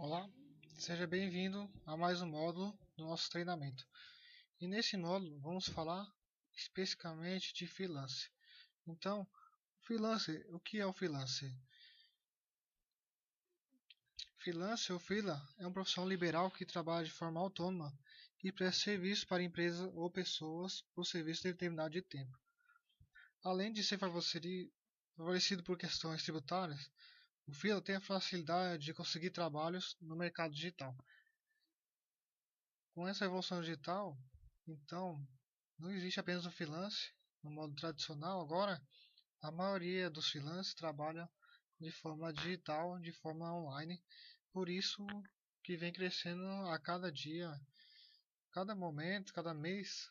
Olá, seja bem-vindo a mais um módulo do nosso treinamento. E nesse módulo vamos falar especificamente de freelance. Então, o que é o freelance? Freelance ou freela é um profissional liberal que trabalha de forma autônoma e presta serviço para empresas ou pessoas por serviço determinado de tempo. Além de ser favorecido por questões tributárias, o freela tem a facilidade de conseguir trabalhos no mercado digital. Com essa evolução digital, então, não existe apenas o freelance no modo tradicional. Agora, a maioria dos freelancers trabalha de forma digital, de forma online. Por isso que vem crescendo a cada dia, cada momento, cada mês,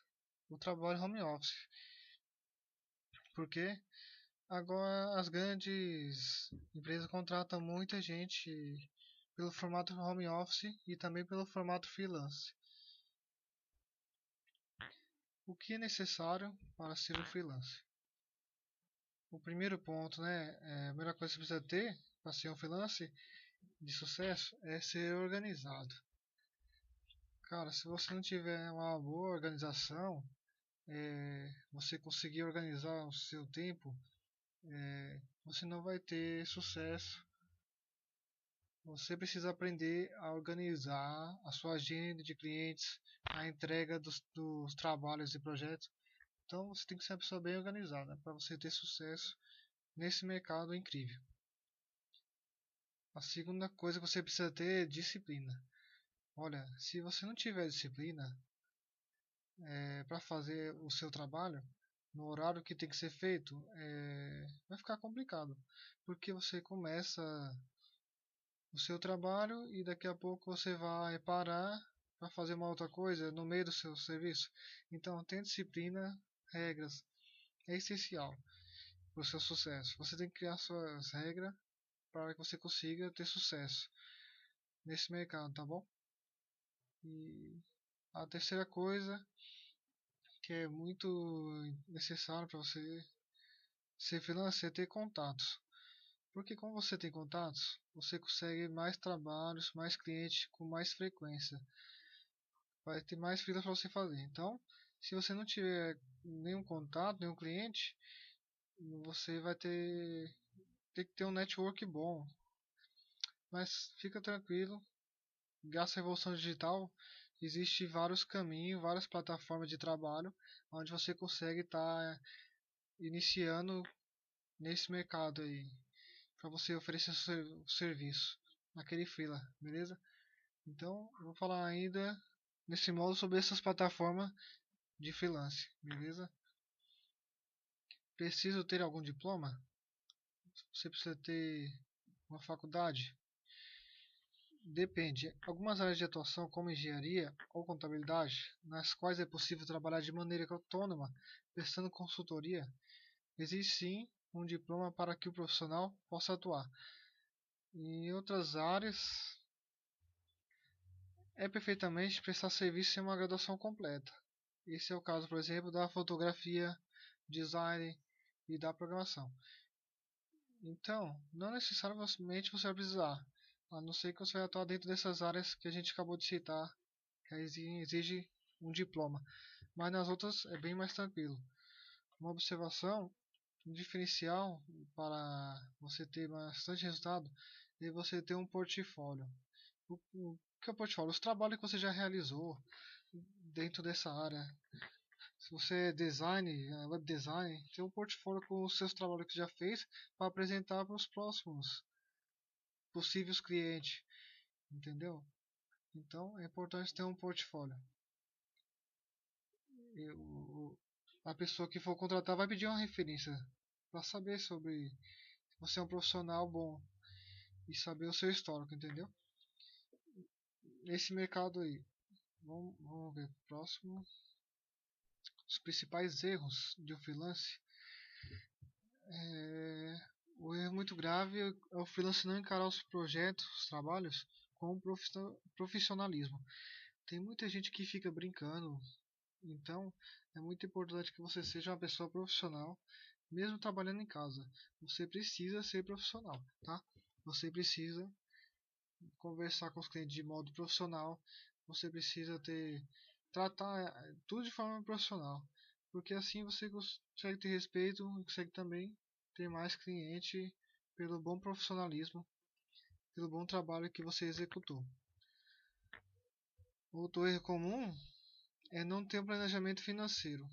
o trabalho home office. Porque agora as grandes empresas contratam muita gente pelo formato home office e também pelo formato freelance. O que é necessário para ser um freelancer? O primeiro ponto, a primeira coisa que você precisa ter para ser um freelancer de sucesso é ser organizado. Cara, se você não tiver uma boa organização, você conseguir organizar o seu tempo, você não vai ter sucesso. Você precisa aprender a organizar a sua agenda de clientes, a entrega dos trabalhos e projetos. Então você tem que ser uma pessoa bem organizada para você ter sucesso nesse mercado incrível. A segunda coisa que você precisa ter é disciplina. Olha, se você não tiver disciplina para fazer o seu trabalho no horário que tem que ser feito, vai ficar complicado, porque você começa o seu trabalho e daqui a pouco você vai parar para fazer uma outra coisa no meio do seu serviço. Então, ter disciplina, regras, é essencial para o seu sucesso. Você tem que criar suas regras para que você consiga ter sucesso nesse mercado, tá bom? E a terceira coisa que é muito necessário para você ser freelancer é ter contatos. Porque como você tem contatos, você consegue mais trabalhos, mais clientes com mais frequência. Vai ter mais freelas para você fazer. Então, se você não tiver nenhum contato, nenhum cliente, você vai ter que ter um network bom. Mas fica tranquilo, graças à evolução digital, existe vários caminhos, várias plataformas de trabalho onde você consegue estar iniciando nesse mercado aí, para você oferecer seu serviço naquele freela, beleza? Então, eu vou falar ainda nesse modo sobre essas plataformas de freelance, beleza? Preciso ter algum diploma? Você precisa ter uma faculdade? Depende. Algumas áreas de atuação, como engenharia ou contabilidade, nas quais é possível trabalhar de maneira autônoma, prestando consultoria, existe sim um diploma para que o profissional possa atuar. Em outras áreas, é perfeitamente prestar serviço sem uma graduação completa. Esse é o caso, por exemplo, da fotografia, design e da programação. Então, não necessariamente você vai precisar, a não ser que você vai atuar dentro dessas áreas que a gente acabou de citar, que exige um diploma. Mas nas outras é bem mais tranquilo. Uma observação, um diferencial para você ter bastante resultado é você ter um portfólio. O que é o portfólio? Os trabalhos que você já realizou dentro dessa área. Se você é web design, tem um portfólio com os seus trabalhos que já fez para apresentar para os próximos possíveis clientes, entendeu? Então é importante ter um portfólio. A pessoa que for contratar vai pedir uma referência para saber sobre se você é um profissional bom e saber o seu histórico, entendeu? Nesse mercado aí, vamos ver próximo. Os principais erros de um freelance. O erro muito grave é o freelance não encarar os projetos, os trabalhos, com profissionalismo. Tem muita gente que fica brincando, então é muito importante que você seja uma pessoa profissional, mesmo trabalhando em casa. Você precisa ser profissional, tá? Você precisa conversar com os clientes de modo profissional, você precisa tratar tudo de forma profissional, porque assim você consegue ter respeito e consegue também ter mais cliente pelo bom profissionalismo, pelo bom trabalho que você executou. Outro erro comum é não ter um planejamento financeiro.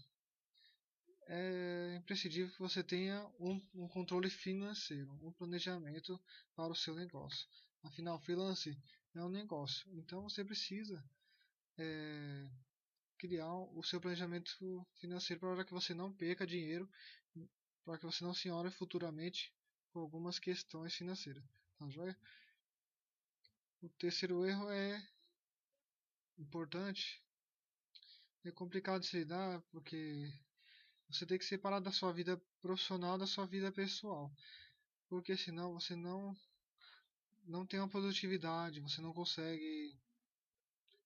É imprescindível que você tenha um controle financeiro, um planejamento para o seu negócio. Afinal, freelance é um negócio, então você precisa criar o seu planejamento financeiro para que você não perca dinheiro, para que você não se ore futuramente com algumas questões financeiras. Tá joia? O terceiro erro é importante, é complicado de se lidar, porque você tem que separar da sua vida profissional da sua vida pessoal, porque senão você não tem uma produtividade, você não consegue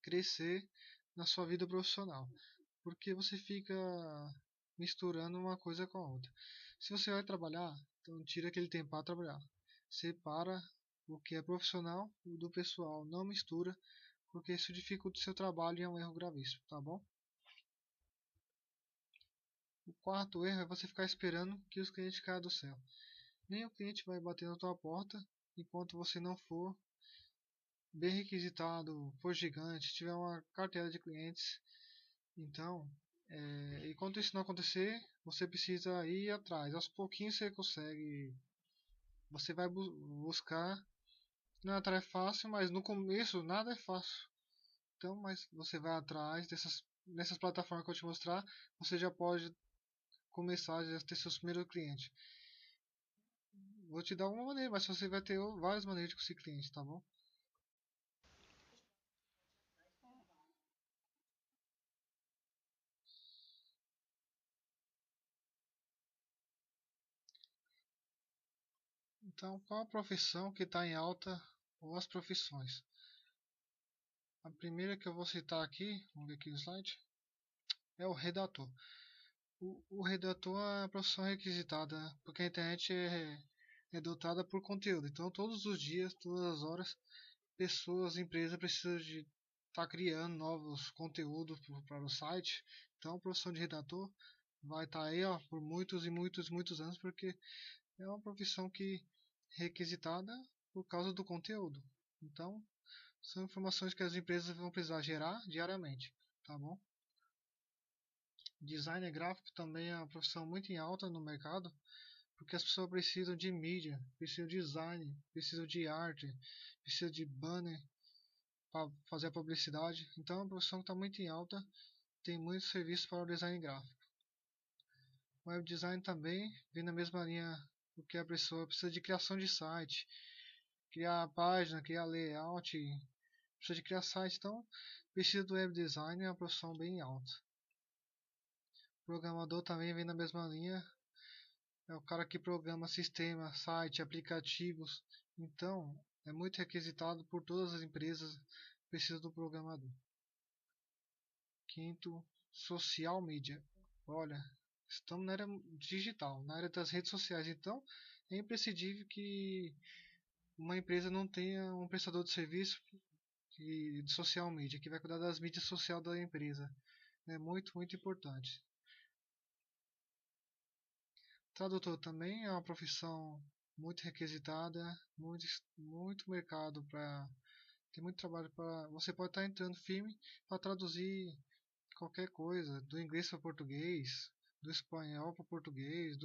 crescer na sua vida profissional, porque você fica misturando uma coisa com a outra. Se você vai trabalhar, então tira aquele tempo para trabalhar. Separa o que é profissional do pessoal, não mistura, porque isso dificulta o seu trabalho e é um erro gravíssimo, tá bom? O quarto erro é você ficar esperando que os clientes caiam do céu. Nem o cliente vai bater na tua porta enquanto você não for bem requisitado, for gigante, tiver uma carteira de clientes. Então, enquanto isso não acontecer, você precisa ir atrás. Aos pouquinhos você consegue, você vai buscar. Não é uma tarefa fácil, mas no começo nada é fácil. Então, mas você vai atrás nessas plataformas que eu te mostrar, você já pode começar a ter seus primeiros clientes. Vou te dar uma maneira, mas você vai ter várias maneiras de conseguir clientes, tá bom? Então, qual a profissão que está em alta ou as profissões? A primeira que eu vou citar aqui, vamos ver aqui no slide, é o redator. O redator é a profissão requisitada, porque a internet é dotada por conteúdo. Então, todos os dias, todas as horas, pessoas, empresas precisam de estar criando novos conteúdos para o site. Então, a profissão de redator vai estar aí ó, por muitos e muitos, muitos anos, porque é uma profissão que é requisitada por causa do conteúdo. Então, são informações que as empresas vão precisar gerar diariamente, tá bom? Designer gráfico também é uma profissão muito em alta no mercado, porque as pessoas precisam de mídia, precisam de design, precisam de arte, precisam de banner para fazer a publicidade. Então, é uma profissão que está muito em alta, tem muitos serviços para o design gráfico. O web design também vem na mesma linha, porque a pessoa precisa de criação de site, criar página, criar layout, precisa de criar site, então precisa do web design, é uma profissão bem alta. Programador também vem na mesma linha, é o cara que programa sistema, site, aplicativos. Então, é muito requisitado por todas as empresas, precisa do programador. Quinto, social media. Olha, estamos na era digital, na era das redes sociais, então é imprescindível que uma empresa não tenha um prestador de serviço de social media, que vai cuidar das mídias sociais da empresa. É muito, muito importante. Tradutor também é uma profissão muito requisitada, muito mercado para tem muito trabalho para você pode estar entrando firme para traduzir qualquer coisa do inglês para português, do espanhol para português,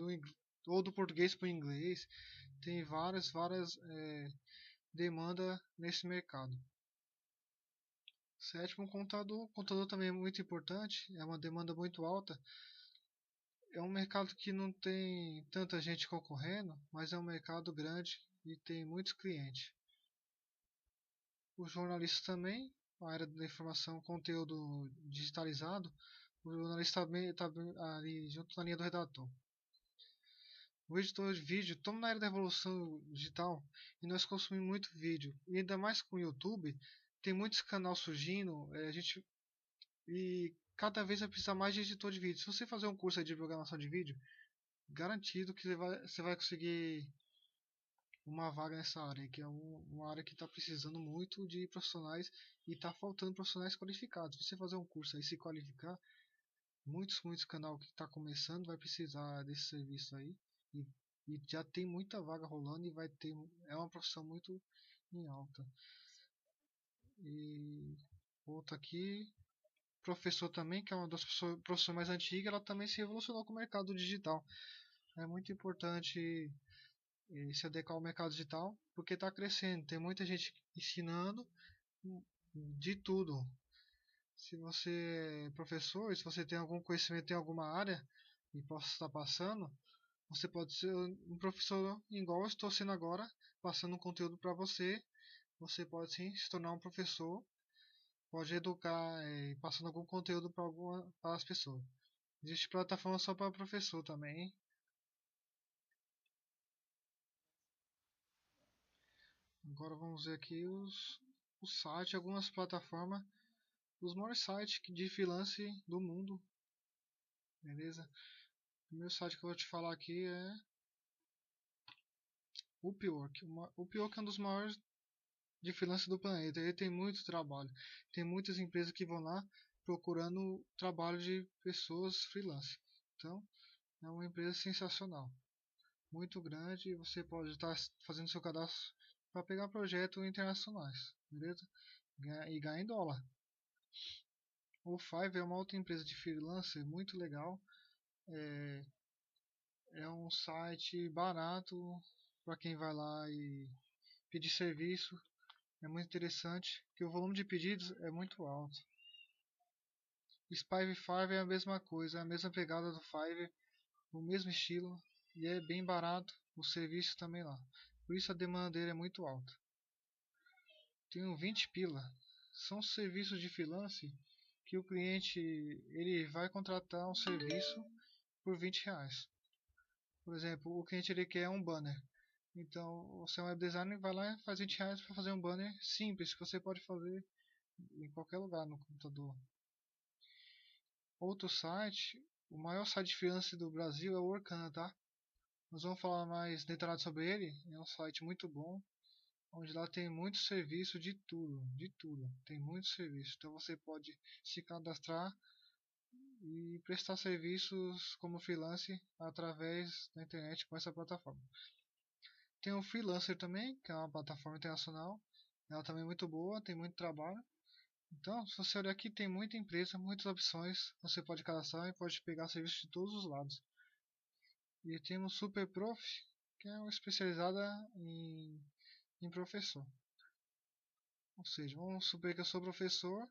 ou do português para inglês. Tem várias demandas nesse mercado. Sétimo, contador. Contador também é muito importante, é uma demanda muito alta. É um mercado que não tem tanta gente concorrendo, mas é um mercado grande e tem muitos clientes. Os jornalistas também, a área da informação, conteúdo digitalizado, o jornalista também está ali junto na linha do redator. O editor de vídeo, estamos na era da evolução digital e nós consumimos muito vídeo. E ainda mais com o YouTube, tem muitos canais surgindo, e cada vez vai precisar mais de editor de vídeo. Se você fazer um curso de programação de vídeo, garantido que você vai conseguir uma vaga nessa área, que é uma área que está precisando muito de profissionais e está faltando profissionais qualificados. Você fazer um curso aí, se qualificar, muitos canal que está começando vai precisar desse serviço aí e, e já tem muita vaga rolando e vai ter, é uma profissão muito em alta. E outra aqui, professor também, que é uma das profissões mais antigas, ela também se revolucionou com o mercado digital. É muito importante se adequar ao mercado digital, porque está crescendo, tem muita gente ensinando de tudo. Se você é professor, se você tem algum conhecimento em alguma área e possa estar passando, você pode ser um professor igual eu estou sendo agora, passando um conteúdo para você. Você pode sim se tornar um professor, pode educar passando algum conteúdo para as pessoas. Existe plataforma só para professor também. Agora vamos ver aqui os sites, algumas plataformas, os maiores sites de freelance do mundo, beleza? O primeiro site que eu vou te falar aqui é o Upwork. O Upwork é um dos maiores de freelance do planeta. Ele tem muito trabalho. Tem muitas empresas que vão lá procurando trabalho de pessoas freelance. Então, é uma empresa sensacional. Muito grande e você pode estar fazendo seu cadastro para pegar projetos internacionais, beleza? E ganhar em dólar. O Fiverr é uma outra empresa de freelancer muito legal. É, é um site barato para quem vai lá e pedir serviço. É muito interessante, porque o volume de pedidos é muito alto. Spy Fiverr é a mesma coisa, é a mesma pegada do Fiverr, o mesmo estilo e é bem barato o serviço também lá. Por isso a demanda dele é muito alta. Tenho 20 pila. São serviços de freelance que o cliente ele vai contratar um serviço por R$ 20. Por exemplo, o cliente ele quer um banner. Então, você é um web designer, vai lá e faz R$ 20 para fazer um banner simples que você pode fazer em qualquer lugar no computador. Outro site, o maior site de freelance do Brasil é o Workana, tá? Nós vamos falar mais detalhado sobre ele. É um site muito bom, onde lá tem muito serviço de tudo, de tudo. Tem muito serviço. Então você pode se cadastrar e prestar serviços como freelance através da internet com essa plataforma. Tem o Freelancer também, que é uma plataforma internacional. Ela também é muito boa, tem muito trabalho. Então, se você olhar aqui, tem muita empresa, muitas opções. Você pode cadastrar e pode pegar serviços de todos os lados. E temos Super Prof, que é uma especializada em professor. Ou seja, vamos supor que eu sou professor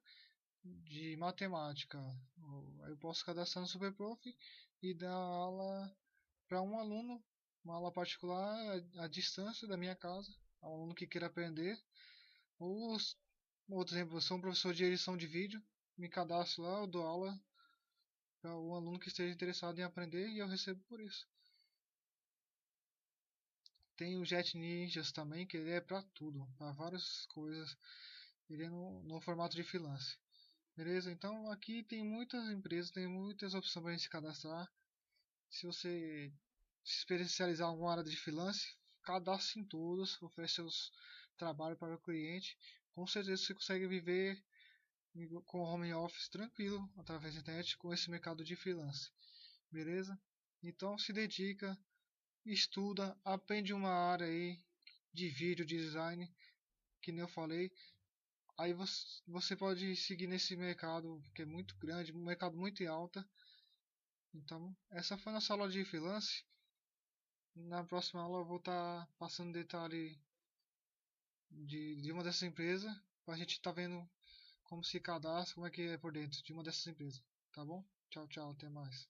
de matemática. Eu posso cadastrar no Super Prof e dar aula para um aluno, uma aula particular à distância da minha casa, um aluno que queira aprender. Ou, outro exemplo, eu sou um professor de edição de vídeo, me cadastro lá, eu dou aula para um aluno que esteja interessado em aprender e eu recebo por isso. Tem o Jet Ninjas também, que ele é para tudo, para várias coisas. Ele é no formato de freelance. Beleza? Então aqui tem muitas empresas, tem muitas opções para se cadastrar. Se você se especializar em alguma área de freelance, cadastre em todas, oferece seus trabalhos para o cliente. Com certeza você consegue viver com home office tranquilo através da internet com esse mercado de freelance. Beleza? Então se dedica, estuda, aprende uma área aí de vídeo, de design, que nem eu falei. Aí você pode seguir nesse mercado que é muito grande, um mercado muito em alta. Então, essa foi a nossa aula de freelance. Na próxima aula eu vou estar passando detalhe de uma dessas empresas, para a gente estar vendo como se cadastra, como é que é por dentro de uma dessas empresas. Tá bom? Tchau, tchau, até mais.